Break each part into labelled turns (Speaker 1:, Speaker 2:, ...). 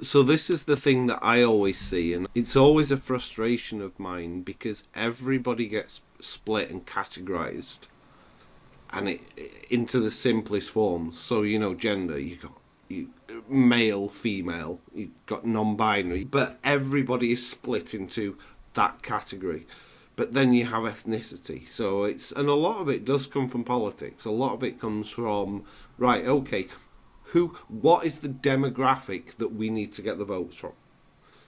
Speaker 1: So this is the thing that I always see, and it's always a frustration of mine because everybody gets split and categorized and into the simplest forms. So, gender, you male, female, you got non-binary, but everybody is split into that category. But then you have ethnicity. So and a lot of it does come from politics. A lot of it comes from, right, okay, what is the demographic that we need to get the votes from?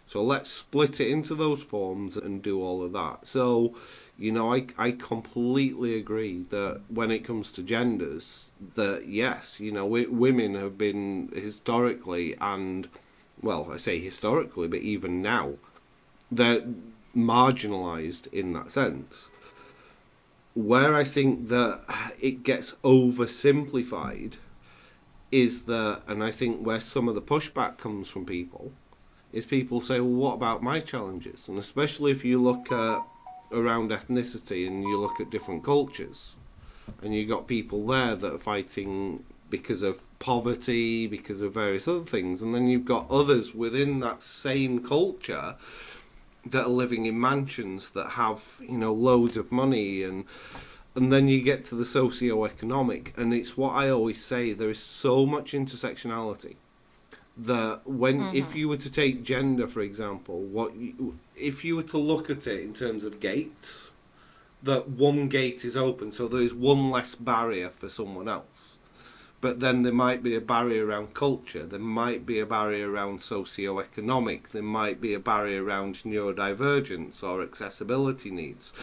Speaker 1: So let's split it into those forms and do all of that. So, I completely agree that when it comes to genders, that yes, women have been historically and, well, I say historically, but even now, they're marginalised in that sense. Where I think that it gets oversimplified is that, and I think where some of the pushback comes from people, is people say, well, what about my challenges? And especially if you look at around ethnicity and you look at different cultures, and you got people there that are fighting because of poverty, because of various other things, and then you've got others within that same culture that are living in mansions that have, loads of money, and then you get to the socio-economic, and it's what I always say, there is so much intersectionality that if you were to take gender, for example, if you were to look at it in terms of gates, that one gate is open, so there is one less barrier for someone else. But then there might be a barrier around culture, there might be a barrier around socio-economic, there might be a barrier around neurodivergence or accessibility needs.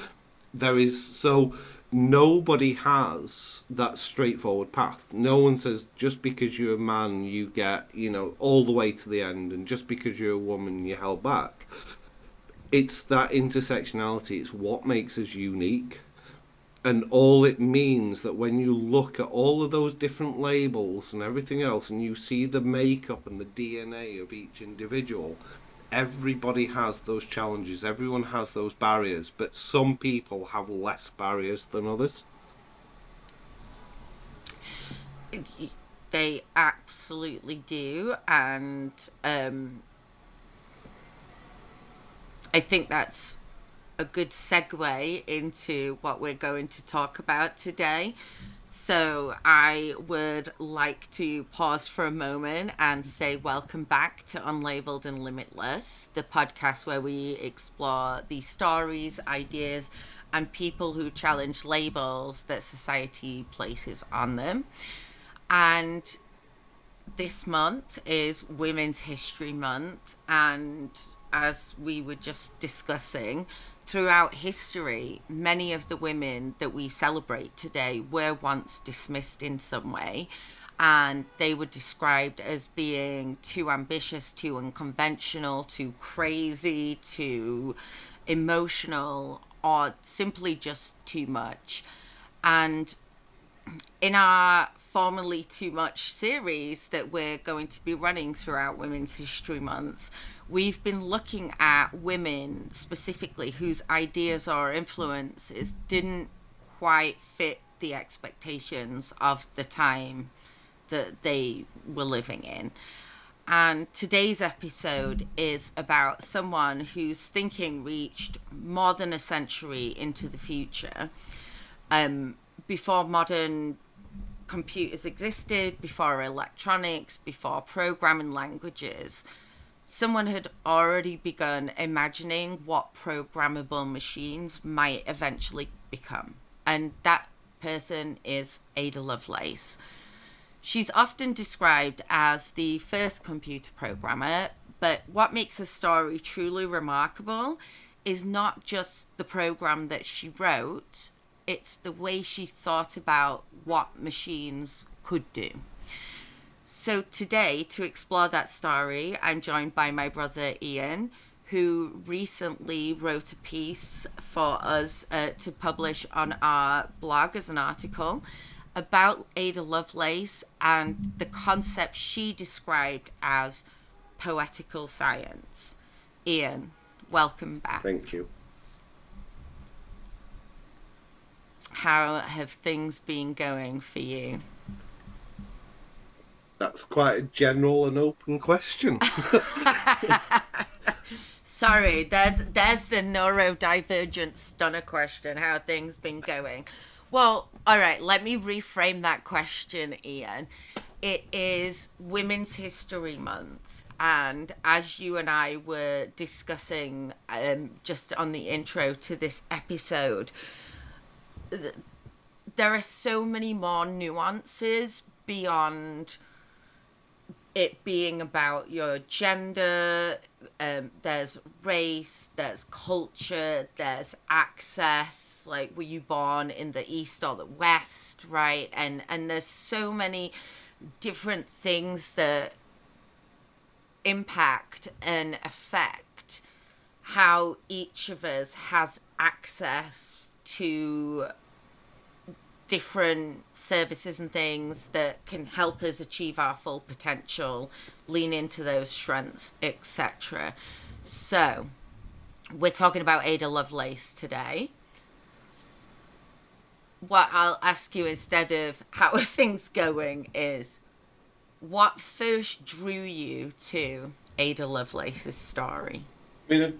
Speaker 1: So nobody has that straightforward path. No one says just because you're a man you get, all the way to the end, and just because you're a woman you're held back. It's that intersectionality, it's what makes us unique. And all it means that when you look at all of those different labels and everything else, and you see the makeup and the DNA of each individual, everybody has those challenges, everyone has those barriers, but some people have less barriers than others.
Speaker 2: They absolutely do, and I think that's a good segue into what we're going to talk about today. So I would like to pause for a moment and say welcome back to Unlabelled and Limitless, the podcast where we explore the stories, ideas, and people who challenge labels that society places on them. And this month is Women's History Month, and as we were just discussing, throughout history, many of the women that we celebrate today were once dismissed in some way, and they were described as being too ambitious, too unconventional, too crazy, too emotional, or simply just too much. And in our Formerly Too Much series that we're going to be running throughout Women's History Month, we've been looking at women specifically whose ideas or influences didn't quite fit the expectations of the time that they were living in. And today's episode is about someone whose thinking reached more than a century into the future. Before modern computers existed, before electronics, before programming languages, someone had already begun imagining what programmable machines might eventually become. And that person is Ada Lovelace. She's often described as the first computer programmer, but what makes her story truly remarkable is not just the program that she wrote, it's the way she thought about what machines could do. So today, to explore that story, I'm joined by my brother Ian, who recently wrote a piece for us to publish on our blog as an article about Ada Lovelace and the concept she described as poetical science. Ian, welcome back.
Speaker 1: Thank you.
Speaker 2: How have things been going for you?
Speaker 1: That's quite a general and open question.
Speaker 2: Sorry, there's the neurodivergent stunner question. How are things been going? Well, all right. Let me reframe that question, Ian. It is Women's History Month, and as you and I were discussing just on the intro to this episode, there are so many more nuances beyond it being about your gender. There's race, there's culture, there's access, like were you born in the east or the west, right? And there's so many different things that impact and affect how each of us has access to different services and things that can help us achieve our full potential, lean into those strengths, etc. So, we're talking about Ada Lovelace today. What I'll ask you instead of how are things going is, what first drew you to Ada Lovelace's story?
Speaker 1: I mean,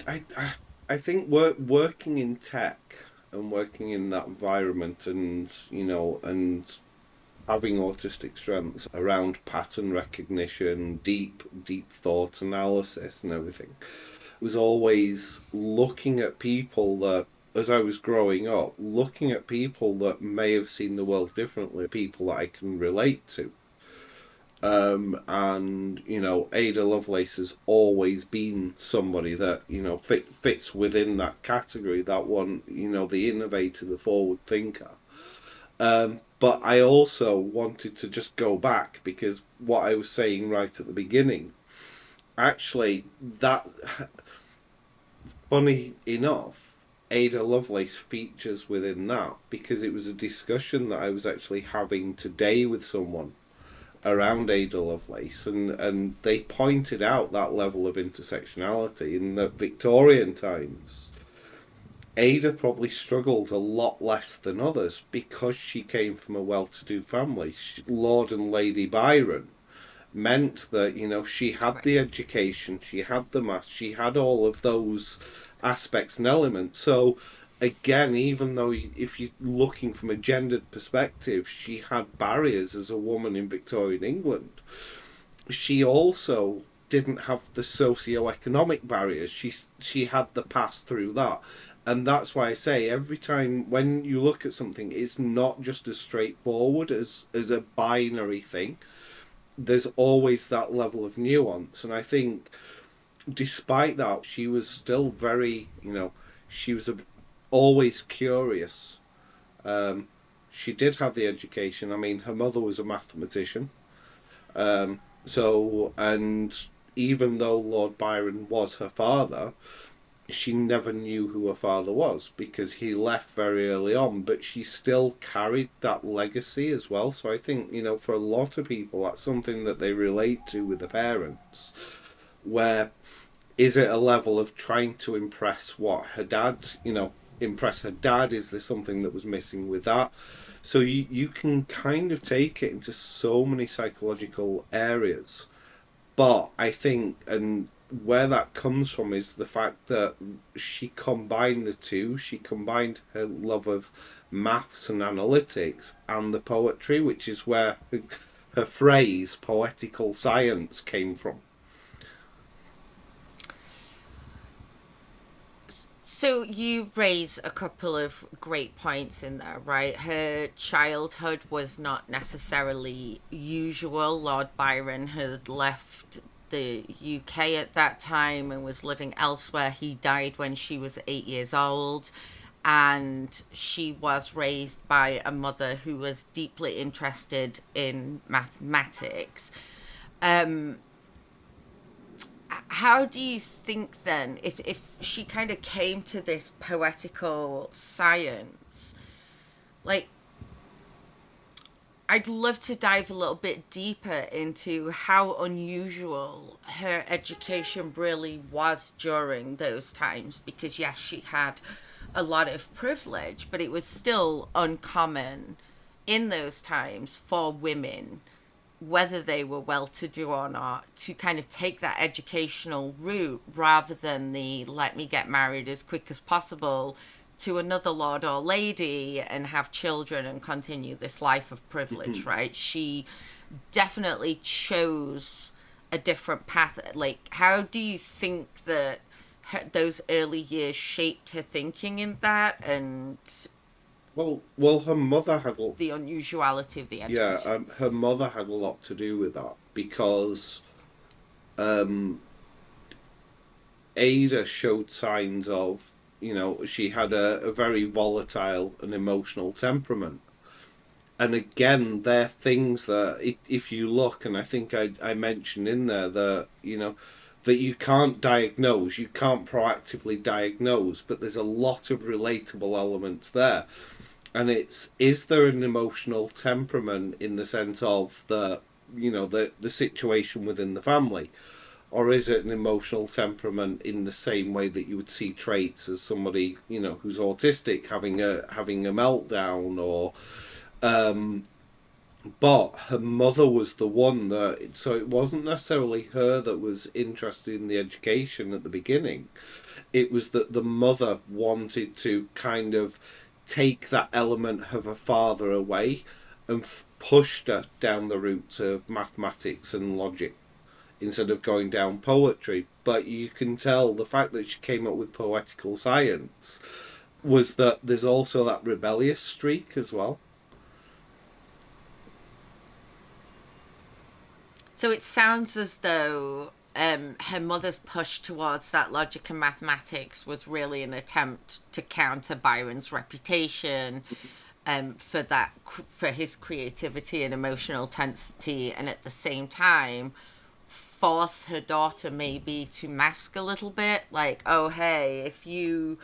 Speaker 1: I think working in tech and working in that environment, and and having autistic strengths around pattern recognition, deep thought analysis, and everything, was always looking at people that, as I was growing up, looking at people that may have seen the world differently, people that I can relate to. And Ada Lovelace has always been somebody that fits within that category. That one, the innovator, the forward thinker. But I also wanted to just go back, because what I was saying right at the beginning, actually, that funny enough, Ada Lovelace features within that, because it was a discussion that I was actually having today with someone around Ada Lovelace, and they pointed out that level of intersectionality in the Victorian times. Ada probably struggled a lot less than others because she came from a well-to-do family. Lord and Lady Byron meant that she had the education, she had the maths, she had all of those aspects and elements. So again, even though if you're looking from a gendered perspective, she had barriers as a woman in Victorian England, she also didn't have the socio-economic barriers. She had the pass through that. And that's why I say, every time when you look at something, it's not just as straightforward as a binary thing. There's always that level of nuance. And I think despite that, she was still very, she was always curious. She did have the education. I mean, her mother was a mathematician. And even though Lord Byron was her father, she never knew who her father was because he left very early on, but she still carried that legacy as well. So I think, for a lot of people, that's something that they relate to with the parents, where is it a level of trying to impress what her dad, impress her dad? Is there something that was missing with that? So you can kind of take it into so many psychological areas. But I think, and where that comes from, is the fact that she combined the two. She combined her love of maths and analytics and the poetry, which is where her phrase poetical science came from.
Speaker 2: So you raise a couple of great points in there, right? Her childhood was not necessarily usual. Lord Byron had left the UK at that time and was living elsewhere. He died when she was 8 years old, and she was raised by a mother who was deeply interested in mathematics. How do you think then, if she kind of came to this poetical science, like, I'd love to dive a little bit deeper into how unusual her education really was during those times, because yes, she had a lot of privilege, but it was still uncommon in those times for women whether they were well-to-do or not, to kind of take that educational route rather than the let me get married as quick as possible to another lord or lady and have children and continue this life of privilege, right? She definitely chose a different path. Like, how do you think that those early years shaped her thinking in that, and
Speaker 1: Well, her mother had
Speaker 2: the unusuality of the
Speaker 1: yeah,
Speaker 2: education?
Speaker 1: her mother had a lot to do with that because um, Ada showed signs of, she had a very volatile and emotional temperament. And again, they're things that if you look, and I think I mentioned in there that, that you can't diagnose, you can't proactively diagnose, but there's a lot of relatable elements there. And is there an emotional temperament in the sense of the situation within the family? Or is it an emotional temperament in the same way that you would see traits as somebody, who's autistic having a meltdown or but her mother was the one that, so it wasn't necessarily her that was interested in the education at the beginning. It was that the mother wanted to kind of take that element of her father away and pushed her down the route of mathematics and logic instead of going down poetry. But you can tell the fact that she came up with poetical science was that there's also that rebellious streak as well.
Speaker 2: So it sounds as though her mother's push towards that logic and mathematics was really an attempt to counter Byron's reputation for his creativity and emotional intensity, and at the same time force her daughter maybe to mask a little bit, like, oh hey, if you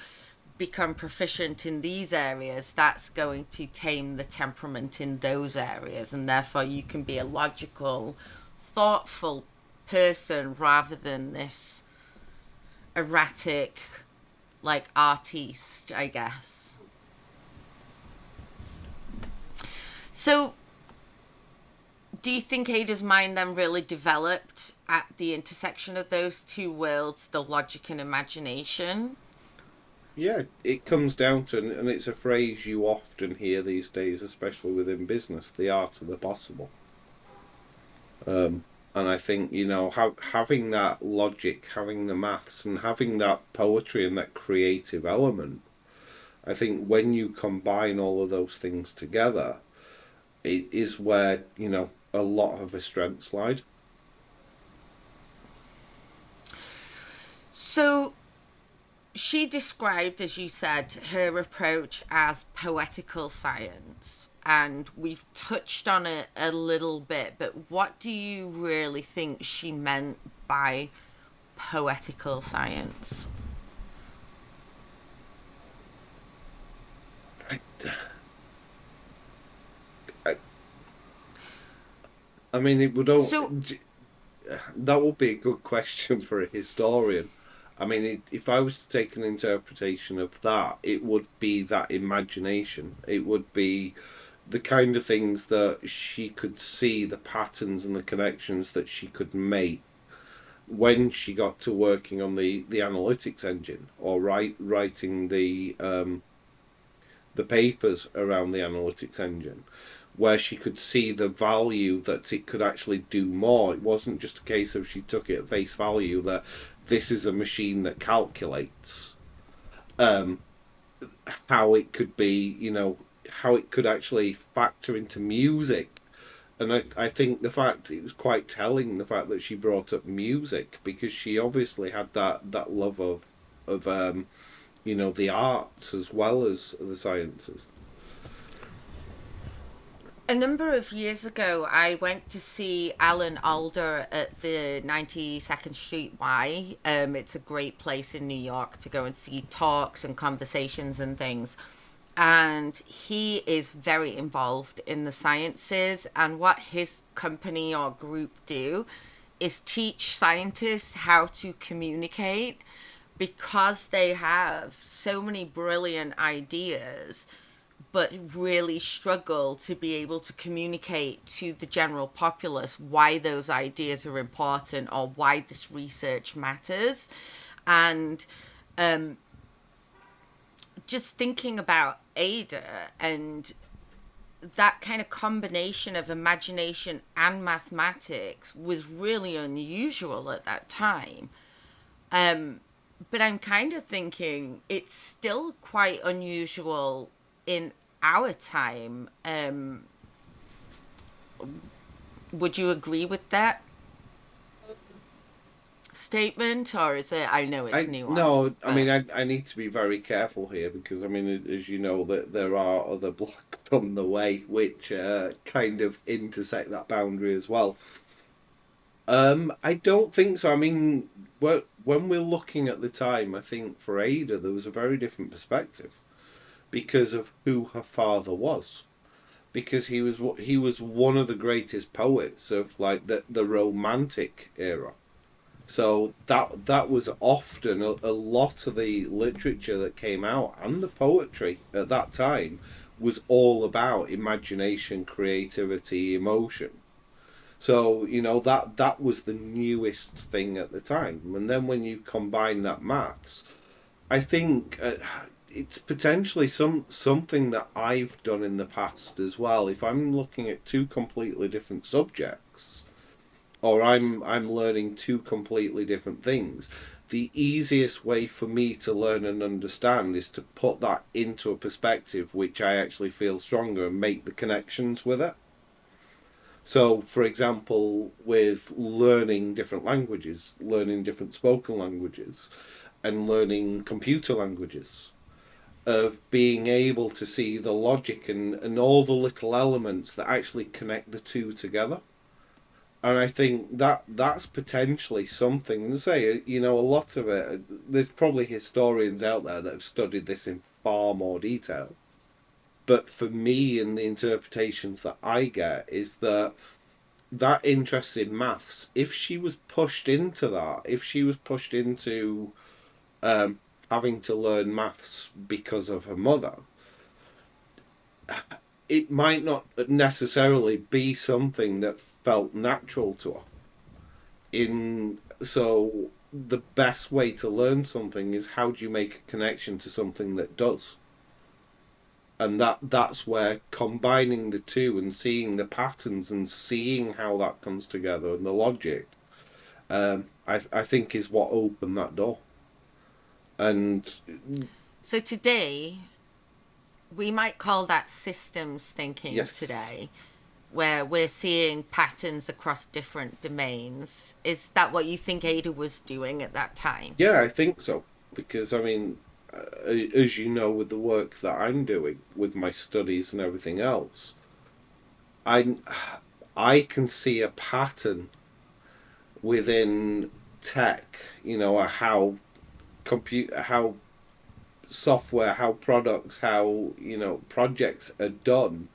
Speaker 2: become proficient in these areas, that's going to tame the temperament in those areas, and therefore you can be a logical, thoughtful person rather than this erratic, like, artiste, I guess. So do you think Ada's mind then really developed at the intersection of those two worlds, the logic and imagination?
Speaker 1: Yeah, it comes down to, and it's a phrase you often hear these days, especially within business, the art of the possible. And I think, having that logic, having the maths, and having that poetry and that creative element, I think when you combine all of those things together, it is where, a lot of her strengths lied.
Speaker 2: So she described, as you said, her approach as poetical science. And we've touched on it a little bit, but what do you really think she meant by poetical science?
Speaker 1: I, I, I mean, it would all.
Speaker 2: So,
Speaker 1: That would be a good question for a historian. I mean, if I was to take an interpretation of that, it would be that imagination. It would be the kind of things that she could see, the patterns and the connections that she could make when she got to working on the analytics engine or writing the papers around the analytics engine, where she could see the value that it could actually do more. It wasn't just a case of she took it at face value that this is a machine that calculates um, how it could be, how it could actually factor into music. And I think the fact it was quite telling the fact that she brought up music because she obviously had that love of the arts as well as the sciences.
Speaker 2: a number of years ago, I went to see Alan Alda at the 92nd Street Y. It's a great place in New York to go and see talks and conversations and things. And he is very involved in the sciences. And what his company or group do is teach scientists how to communicate because they have so many brilliant ideas. but really struggle to be able to communicate to the general populace why those ideas are important or why this research matters. And just thinking about Ada and that kind of combination of imagination and mathematics was really unusual at that time. But I'm kind of thinking it's still quite unusual in our time. Would you agree with that statement, or is it? I know it's nuanced.
Speaker 1: No,
Speaker 2: But...
Speaker 1: I mean, I need to be very careful here because, I mean, as you know, that there are other blocks on the way which kind of intersect that boundary as well. I don't think so. I mean, when we're looking at the time, I think for Ada there was a very different perspective because of who her father was. Because he was one of the greatest poets of like the Romantic era. So that was often a lot of the literature that came out and the poetry at that time was all about imagination, creativity, emotion. So that was the newest thing at the time. And then when you combine that maths, I think it's potentially something that I've done in the past as well. If I'm looking at two completely different subjects, or I'm learning two completely different things, the easiest way for me to learn and understand is to put that into a perspective which I actually feel stronger and make the connections with it. So, for example, with learning different languages, learning different spoken languages, and learning computer languages, of being able to see the logic and all the little elements that actually connect the two together. And I think that's potentially something to say, a lot of it, there's probably historians out there that have studied this in far more detail. But for me, and the interpretations that I get, is that interest in maths, if she was pushed into that, if she was pushed into having to learn maths because of her mother, it might not necessarily be something that felt natural to her. So the best way to learn something is how do you make a connection to something that does, and that's where combining the two and seeing the patterns and seeing how that comes together and the logic, I think is what opened that door. And
Speaker 2: so today we might call that systems thinking.
Speaker 1: Yes.
Speaker 2: Today, where we're seeing patterns across different domains. Is that what you think Ada was doing at that time?
Speaker 1: Yeah, I think so. Because, I mean, as you know, with the work that I'm doing, with my studies and everything else, I can see a pattern within tech, how software, how products, how, projects are done,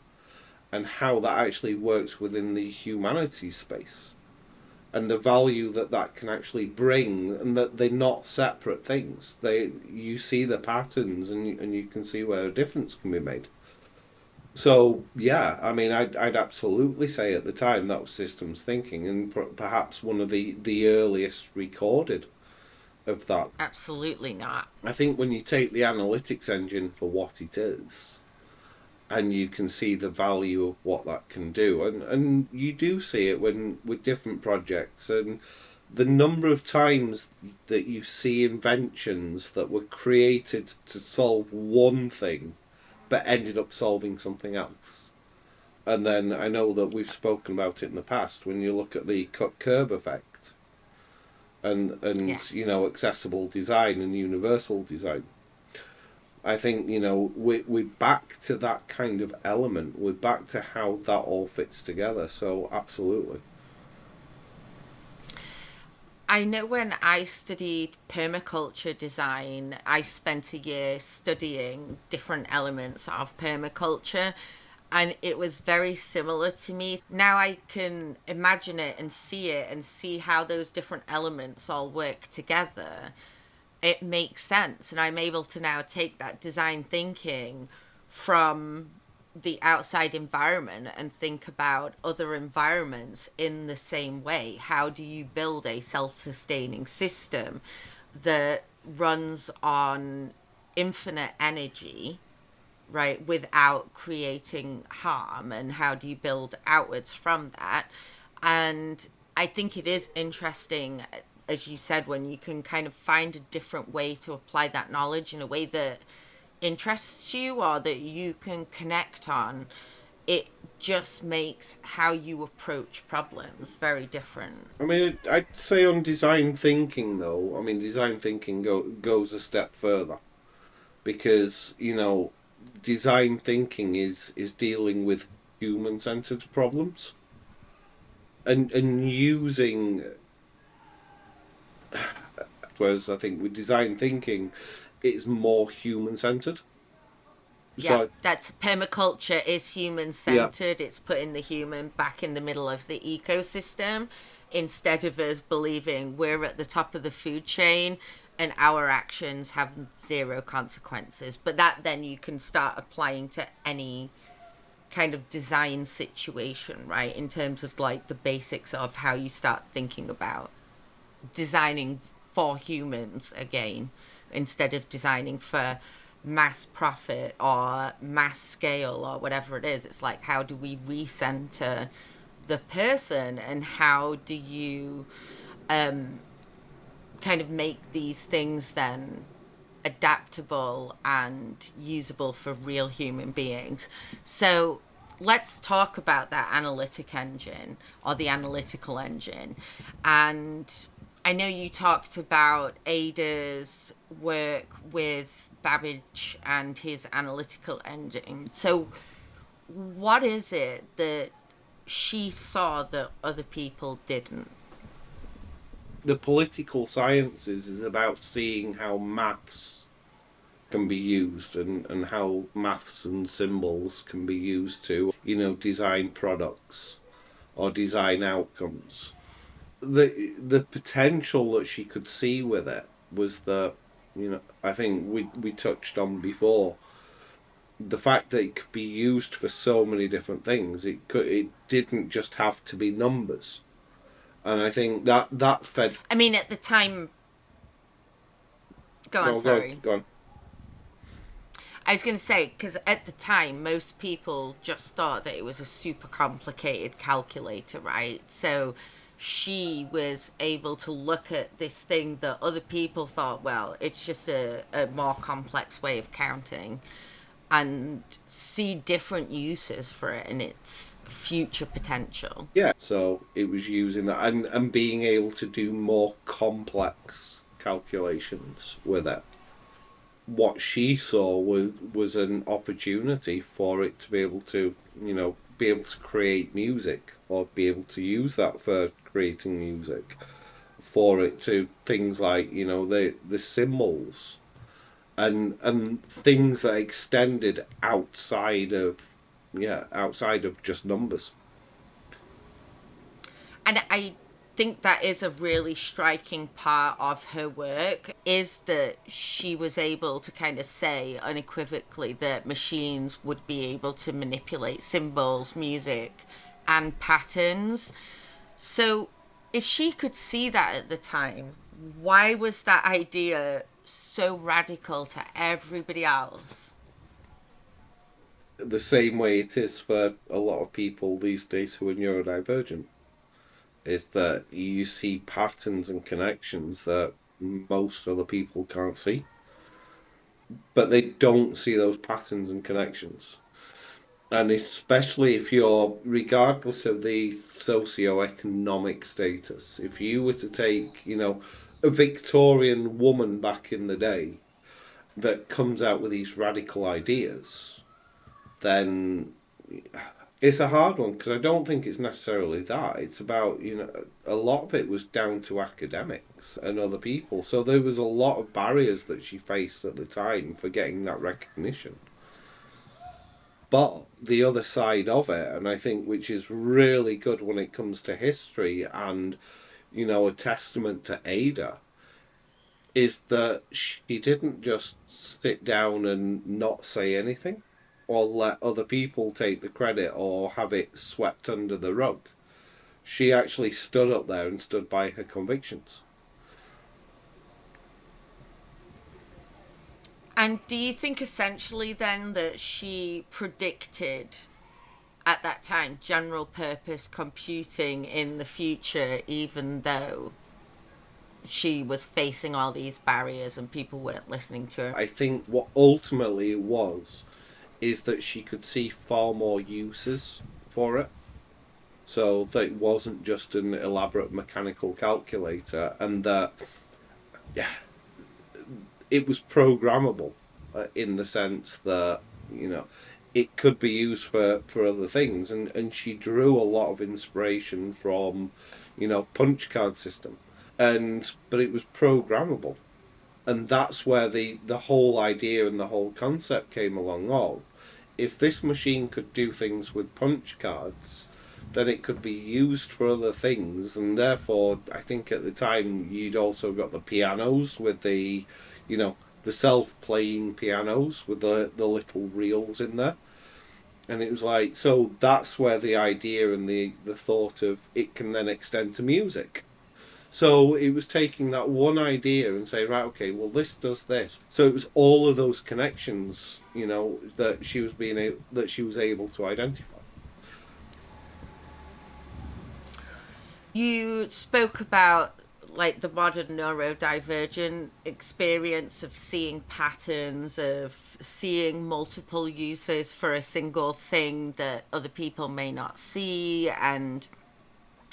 Speaker 1: and how that actually works within the humanities space, and the value that can actually bring, and that they're not separate things. You see the patterns, and you can see where a difference can be made. So yeah, I mean, I'd absolutely say at the time that was systems thinking, and perhaps one of the earliest recorded of that.
Speaker 2: Absolutely not.
Speaker 1: I think when you take the analytics engine for what it is, and you can see the value of what that can do, and you do see it when with different projects, and the number of times that you see inventions that were created to solve one thing but ended up solving something else. And then I know that we've spoken about it in the past when you look at the cut curve effect, and
Speaker 2: Yes.
Speaker 1: accessible design and universal design. I think we're back to that kind of element. We're back to how that all fits together. So absolutely.
Speaker 2: I know when I studied permaculture design, I spent a year studying different elements of permaculture, and it was very similar to me. Now I can imagine it and see how those different elements all work together. It makes sense, and I'm able to now take that design thinking, from the outside environment and think about other environments in the same way. How do you build a self-sustaining system that runs on infinite energy, right, without creating harm? And how do you build outwards from that? And I think it is interesting, as you said, when you can kind of find a different way to apply that knowledge in a way that interests you or that you can connect on. It just makes how you approach problems very different.
Speaker 1: I mean, I'd say on design thinking, though, I mean, design thinking goes a step further because, design thinking is dealing with human-centered problems and using, whereas I think with design thinking, it's more human-centered.
Speaker 2: Yeah,
Speaker 1: So,
Speaker 2: that's permaculture is human
Speaker 1: yeah,
Speaker 2: centered. It's putting the human back in the middle of the ecosystem instead of us believing we're at the top of the food chain and our actions have zero consequences. But that then you can start applying to any kind of design situation, right? In terms of like the basics of how you start thinking about designing for humans again instead of designing for mass profit or mass scale or whatever it is. It's like, how do we recenter the person, and how do you kind of make these things then adaptable and usable for real human beings? So let's talk about that analytic engine or the analytical engine. And I know you talked about Ada's work with Babbage and his analytical engine. So what is it that she saw that other people didn't?
Speaker 1: the political sciences is about seeing how maths can be used and how maths and symbols can be used to, design products or design outcomes. The potential that she could see with it was that, I think we touched on before, the fact that it could be used for so many different things. It didn't just have to be numbers. And I think that fed.
Speaker 2: I mean, at the time, go on,
Speaker 1: Go on,
Speaker 2: sorry.
Speaker 1: go on.
Speaker 2: I was going to say, because at the time, most people just thought that it was a super complicated calculator, right? So she was able to look at this thing that other people thought, well, it's just a more complex way of counting, and see different uses for it and its future potential.
Speaker 1: Yeah, so it was using that and being able to do more complex calculations with it. What she saw was an opportunity for it to be able to, be able to create music or be able to use that for creating music. For it to things like, the symbols and things that extended outside of just numbers.
Speaker 2: And I think that is a really striking part of her work, is that she was able to kind of say unequivocally that machines would be able to manipulate symbols, music, and patterns. So if she could see that at the time, why was that idea so radical to everybody else?
Speaker 1: The same way it is for a lot of people these days who are neurodivergent, is that you see patterns and connections that most other people can't see, but they don't see those patterns and connections. And especially if you're, regardless of the socio-economic status, if you were to take, a Victorian woman back in the day that comes out with these radical ideas, then it's a hard one because I don't think it's necessarily that. It's about, a lot of it was down to academics and other people. So there was a lot of barriers that she faced at the time for getting that recognition. But the other side of it, and I think which is really good when it comes to history and, a testament to Ada, is that she didn't just sit down and not say anything. or let other people take the credit or have it swept under the rug. She actually stood up there and stood by her convictions.
Speaker 2: And do you think essentially then that she predicted at that time general purpose computing in the future, even though she was facing all these barriers and people weren't listening to her?
Speaker 1: I think what ultimately it was is that she could see far more uses for it. So that it wasn't just an elaborate mechanical calculator, and that, yeah, it was programmable in the sense that, it could be used for other things. And she drew a lot of inspiration from, punch card system. But it was programmable. And that's where the whole idea and the whole concept came along. Oh, if this machine could do things with punch cards, then it could be used for other things. And therefore, I think at the time you'd also got the pianos with the self-playing pianos with the little reels in there. And it was like, so that's where the idea and the thought of it can then extend to music. So it was taking that one idea and saying, right, okay, well, this does this. So it was all of those connections, that she was able to identify.
Speaker 2: You spoke about like the modern neurodivergent experience of seeing patterns, of seeing multiple uses for a single thing that other people may not see. And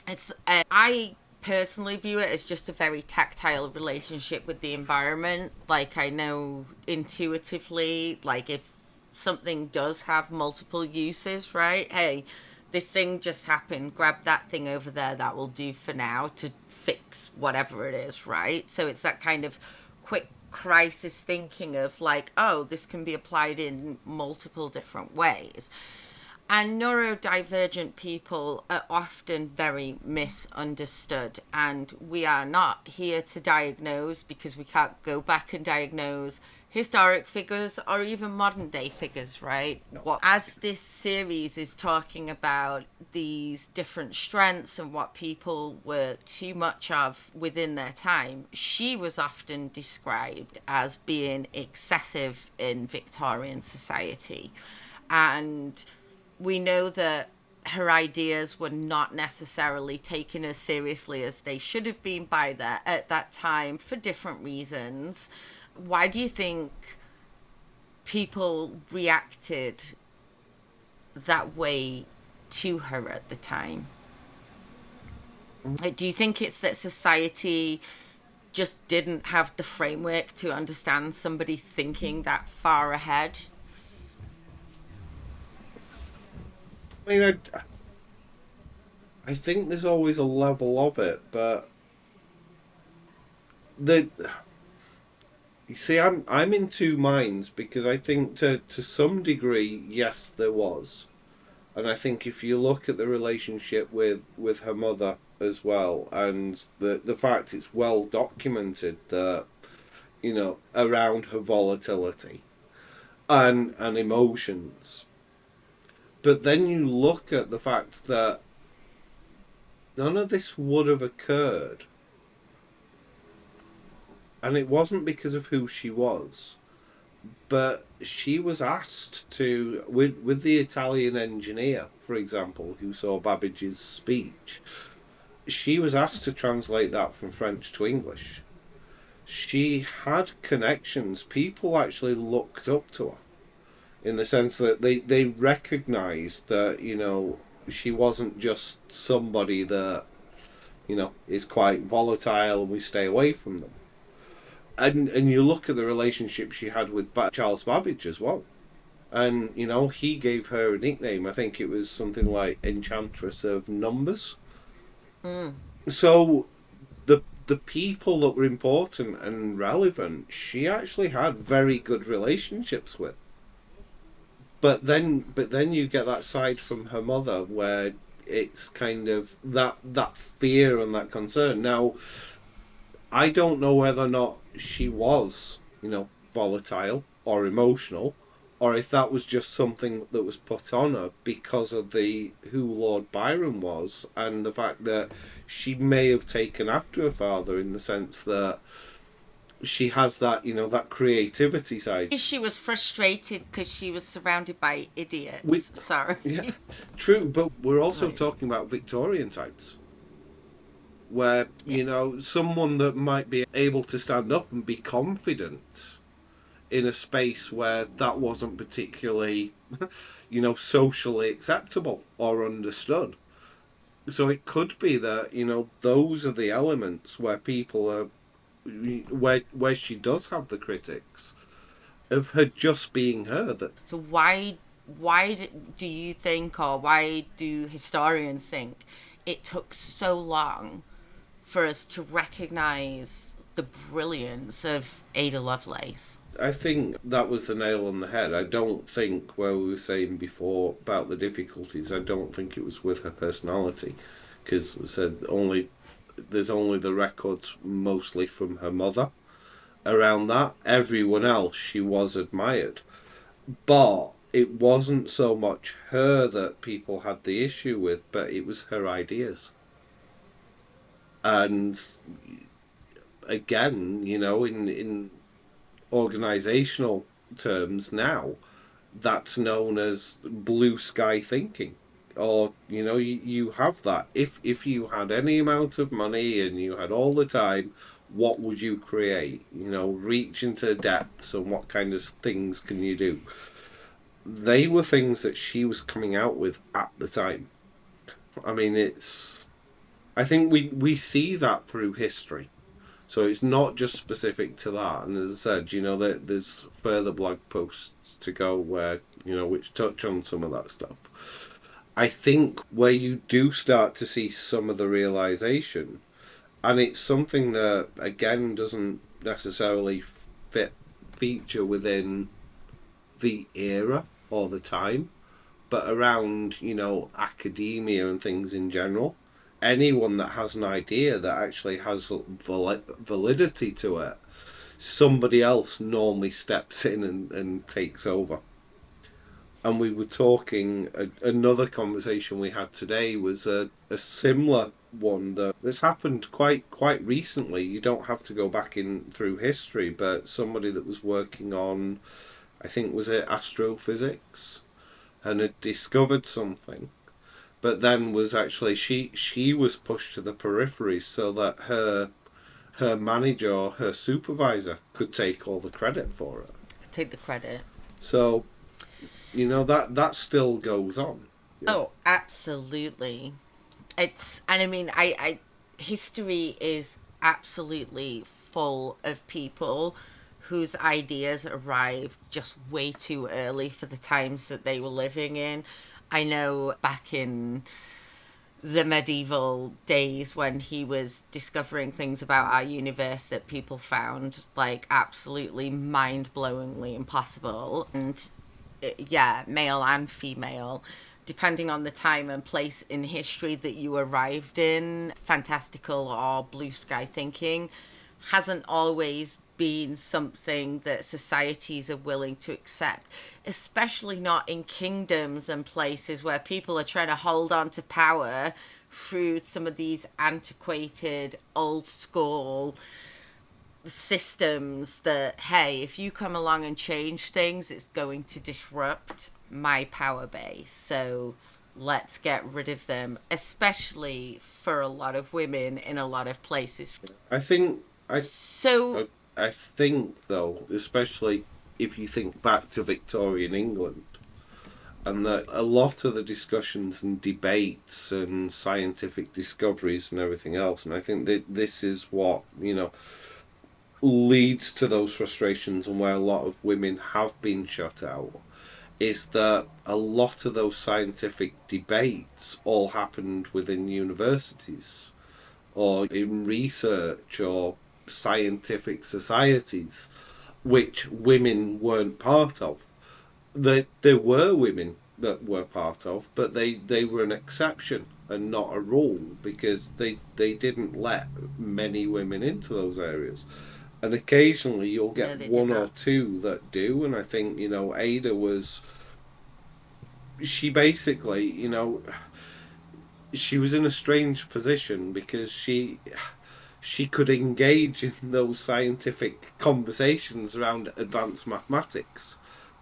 Speaker 2: I personally view it as just a very tactile relationship with the environment. Like, I know intuitively, like, if something does have multiple uses, right? Hey, this thing just happened, grab that thing over there, that will do for now to fix whatever it is, right? So it's that kind of quick crisis thinking of like, oh, this can be applied in multiple different ways. And neurodivergent people are often very misunderstood. And we are not here to diagnose, because we can't go back and diagnose historic figures or even modern day figures, right?
Speaker 1: No.
Speaker 2: As this series is talking about these different strengths and what people were too much of within their time, she was often described as being excessive in Victorian society. And we know that her ideas were not necessarily taken as seriously as they should have been at that time for different reasons. Why do you think people reacted that way to her at the time? Do you think it's that society just didn't have the framework to understand somebody thinking that far ahead?
Speaker 1: I mean, I think there's always a level of it, but the you see, I'm in two minds, because I think to some degree, yes, there was. And I think if you look at the relationship with her mother as well, and the fact it's well documented that, around her volatility and emotions. But then you look at the fact that none of this would have occurred. And it wasn't because of who she was, but she was asked to, with the Italian engineer, for example, who saw Babbage's speech, she was asked to translate that from French to English. She had connections. People actually looked up to her, in the sense that they recognised that, she wasn't just somebody that, is quite volatile and we stay away from them. And you look at the relationship she had with Charles Babbage as well. And, he gave her a nickname. I think it was something like Enchantress of Numbers.
Speaker 2: Mm.
Speaker 1: So the people that were important and relevant, she actually had very good relationships with. But then you get that side from her mother where it's kind of that fear and that concern. Now, I don't know whether or not she was, volatile or emotional, or if that was just something that was put on her because of the who Lord Byron was, and the fact that she may have taken after her father in the sense that she has that, that creativity side.
Speaker 2: She was frustrated because she was surrounded by
Speaker 1: We,
Speaker 2: idiots. Sorry.
Speaker 1: yeah, true, but we're also
Speaker 2: Right.
Speaker 1: talking about Victorian times, where
Speaker 2: Yeah.
Speaker 1: someone that might be able to stand up and be confident in a space where that wasn't particularly, socially acceptable or understood. So it could be that those are the elements where people are, where she does have the critics of her just being her. That
Speaker 2: So why do you think, or why do historians think it took so long for us to recognize the brilliance of Ada Lovelace?
Speaker 1: I think that was the nail on the head. I don't think, where we were saying before about the difficulties, I don't think it was with her personality, because I said there's only the records mostly from her mother around that. Everyone else she was admired, but it wasn't so much her that people had the issue with, but it was her ideas. And again, in organizational terms now, that's known as blue sky thinking. Or you have that. If you had any amount of money and you had all the time, what would you create? Reach into depths, and what kind of things can you do? They were things that she was coming out with at the time. I mean, I think we see that through history. So it's not just specific to that. And as I said, there's further blog posts to go where, which touch on some of that stuff. I think where you do start to see some of the realization, and it's something that, again, doesn't necessarily feature within the era or the time, but around, academia and things in general. Anyone that has an idea that actually has validity to it, somebody else normally steps in and takes over. And we were talking, another conversation we had today was a similar one that's happened quite recently. You don't have to go back in through history, but somebody that was working on, I think, was it astrophysics, and had discovered something, but then was actually she was pushed to the periphery so that her manager or her supervisor could take all the credit for it.
Speaker 2: Take the credit.
Speaker 1: So that still goes on. Yeah.
Speaker 2: Oh, absolutely. And I mean, I history is absolutely full of people whose ideas arrived just way too early for the times that they were living in. I know back in the medieval days when he was discovering things about our universe that people found like absolutely mind-blowingly impossible. And yeah, male and female, depending on the time and place in history that you arrived in, fantastical or blue sky thinking hasn't always been something that societies are willing to accept, especially not in kingdoms and places where people are trying to hold on to power through some of these antiquated, old school systems that, hey, if you come along and change things, it's going to disrupt my power base. So let's get rid of them, especially for a lot of women in a lot of places.
Speaker 1: I think
Speaker 2: So
Speaker 1: I think though, especially if you think back to Victorian England, and that a lot of the discussions and debates and scientific discoveries and everything else, and I think that this is what leads to those frustrations and where a lot of women have been shut out, is that a lot of those scientific debates all happened within universities or in research or scientific societies, which women weren't part of. There were women that were part of, but they were an exception and not a rule, because they didn't let many women into those areas. And occasionally you'll
Speaker 2: No,
Speaker 1: get
Speaker 2: they did
Speaker 1: one or
Speaker 2: not.
Speaker 1: two that do, and I think, Ada was, she basically, she was in a strange position because she could engage in those scientific conversations around advanced mathematics,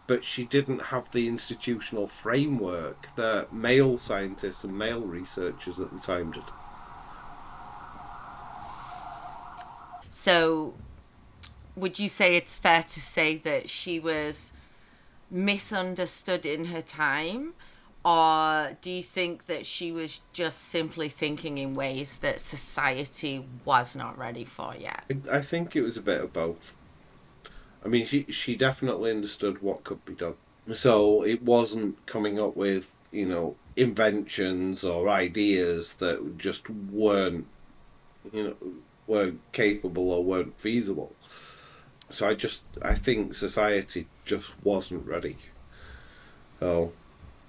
Speaker 1: but she didn't have the institutional framework that male scientists and male researchers at the time did.
Speaker 2: So, would you say it's fair to say that she was misunderstood in her time? Or do you think that she was just simply thinking in ways that society was not ready for yet?
Speaker 1: I think it was a bit of both. I mean, she definitely understood what could be done. So it wasn't coming up with, inventions or ideas that just you know, weren't capable or weren't feasible. So I think society just wasn't ready. Oh,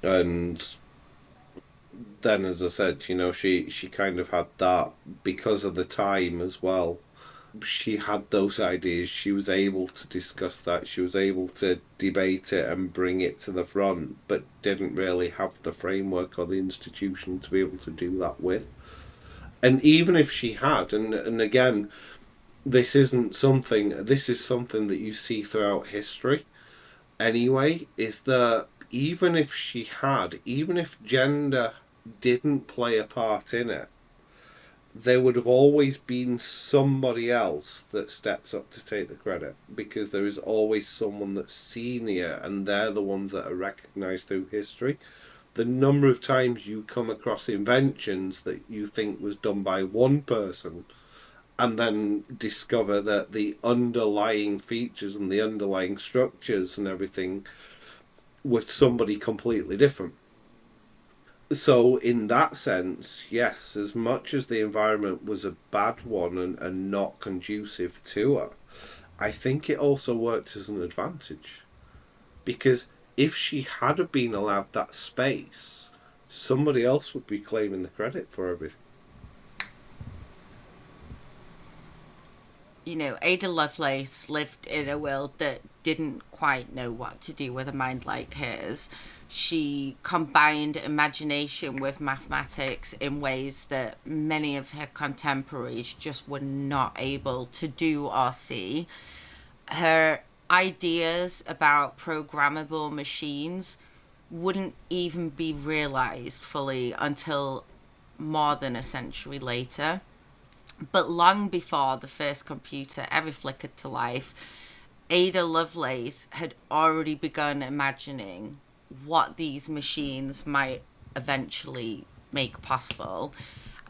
Speaker 1: and then, as I said, she kind of had that because of the time as well. She had those ideas. She was able to discuss that. She was able to debate it and bring it to the front, but didn't really have the framework or the institution to be able to do that with. And even if she had, and again, this is something that you see throughout history anyway, is that even if gender didn't play a part in it, there would have always been somebody else that steps up to take the credit, because there is always someone that's senior and they're the ones that are recognized through history. The number of times you come across inventions that you think was done by one person and then discover that the underlying features and the underlying structures and everything were somebody completely different. So, in that sense, yes, as much as the environment was a bad one and not conducive to her, I think it also worked as an advantage. Because if she had been allowed that space, somebody else would be claiming the credit for everything.
Speaker 2: Ada Lovelace lived in a world that didn't quite know what to do with a mind like hers. She combined imagination with mathematics in ways that many of her contemporaries just were not able to do or see. Her ideas about programmable machines wouldn't even be realized fully until more than a century later. But long before the first computer ever flickered to life, Ada Lovelace had already begun imagining what these machines might eventually make possible.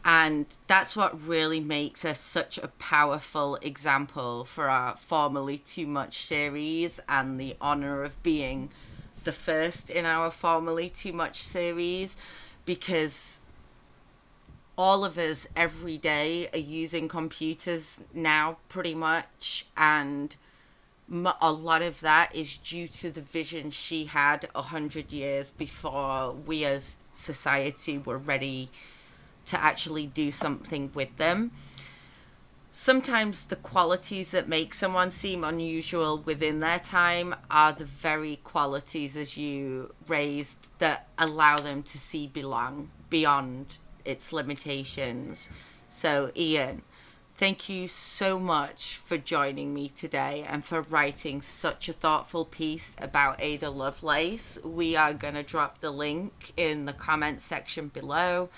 Speaker 2: And that's what really makes her such a powerful example for our Formerly Too Much series, and the honor of being the first in our Formerly Too Much series, because all of us every day are using computers now, pretty much, and a lot of that is due to the vision she had 100 years before we as society were ready to actually do something with them. Sometimes the qualities that make someone seem unusual within their time are the very qualities, as you raised, that allow them to see belong beyond its limitations. So, Ian, thank you so much for joining me today and for writing such a thoughtful piece about Ada Lovelace. We are going to drop the link in the comments section below.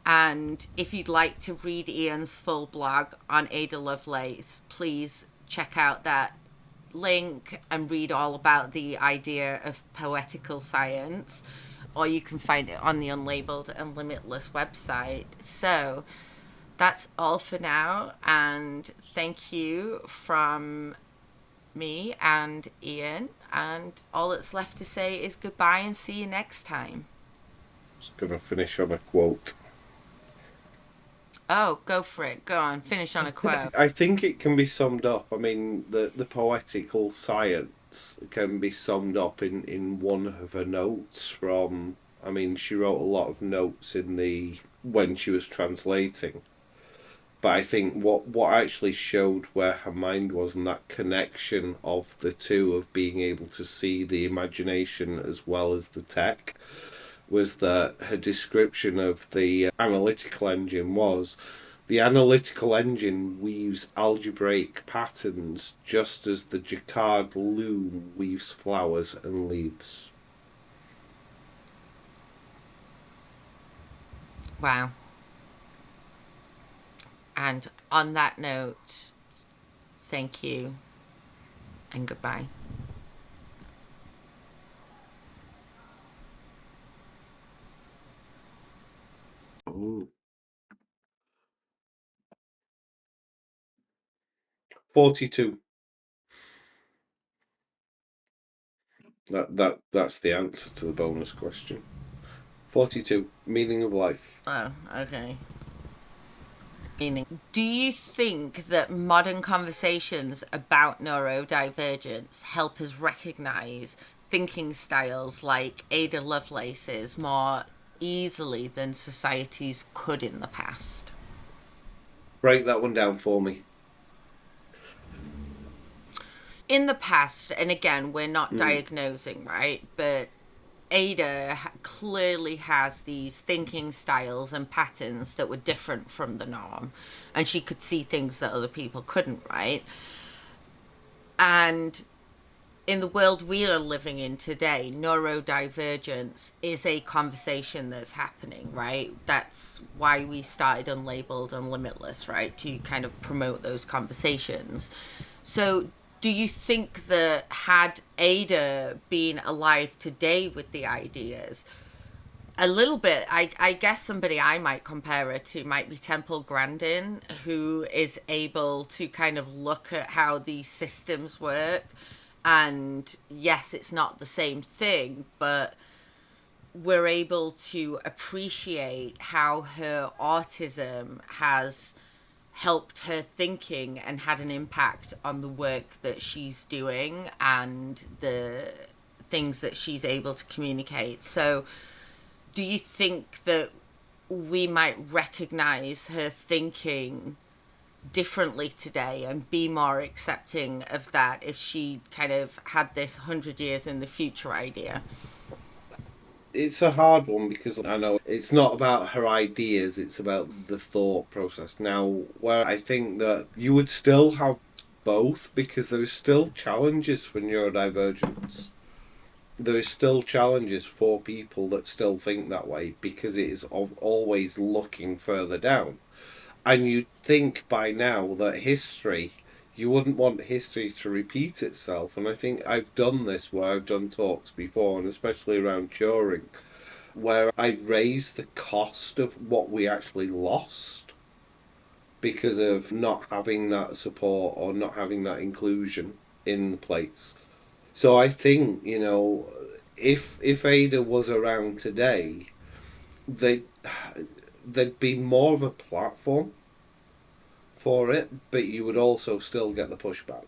Speaker 2: And if you'd like to read Ian's full blog on Ada Lovelace, please check out that link and read all about the idea of poetical science, or you can find it on the Unlabelled and Limitless website. So that's all for now, and thank you from me and Ian, and all that's left to say is goodbye and see you next time.
Speaker 1: Just going to finish on a quote.
Speaker 2: Oh, go for it. Go on, finish on a quote.
Speaker 1: I think it can be summed up. I mean, the poetical science can be summed up in one of her notes from. I mean, she wrote a lot of notes in the when she was translating, But I think what actually showed where her mind was, and that connection of the two, of being able to see the imagination as well as the tech, was that her description of the analytical engine was the analytical engine weaves algebraic patterns just as the jacquard loom weaves flowers and leaves.
Speaker 2: Wow. And on that note, thank you and goodbye.
Speaker 1: Ooh. 42. That's the answer to the bonus question. 42. Meaning of life.
Speaker 2: Oh, okay. Meaning, do you think that modern conversations about neurodivergence help us recognize thinking styles like Ada Lovelace's more easily than societies could in the past?
Speaker 1: Break that one down for me.
Speaker 2: In the past, and again, we're not
Speaker 1: Mm.
Speaker 2: diagnosing, right? But Ada clearly has these thinking styles and patterns that were different from the norm, and she could see things that other people couldn't, right? And in the world we are living in today, neurodivergence is a conversation that's happening, right? That's why we started Unlabelled and Limitless, right? To kind of promote those conversations. So, do you think that had Ada been alive today with the ideas, a little bit, I guess somebody I might compare her to might be Temple Grandin, who is able to kind of look at how these systems work. And yes, it's not the same thing, but we're able to appreciate how her autism has helped her thinking and had an impact on the work that she's doing and the things that she's able to communicate. So, do you think that we might recognize her thinking differently today and be more accepting of that if she kind of had this 100 years in the future idea?
Speaker 1: It's a hard one because I know it's not about her ideas, it's about the thought process. Now, where I think that you would still have both because there is still challenges for neurodivergence. There is still challenges for people that still think that way because it is always looking further down. And you'd think by now that history, you wouldn't want history to repeat itself. And I think I've done this where I've done talks before, and especially around Turing, where I raised the cost of what we actually lost because of not having that support or not having that inclusion in the place. So I think, if Ada was around today, they there'd be more of a platform for it, but you would also still get the pushback.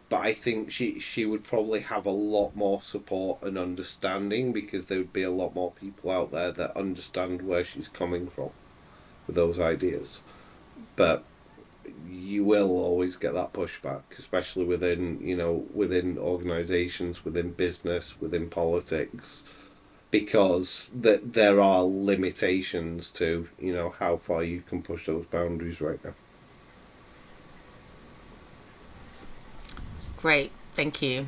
Speaker 1: But I think she would probably have a lot more support and understanding because there would be a lot more people out there that understand where she's coming from with those ideas. But you will always get that pushback, especially within organisations, within business, within politics, because there are limitations to how far you can push those boundaries right now.
Speaker 2: Great, thank you.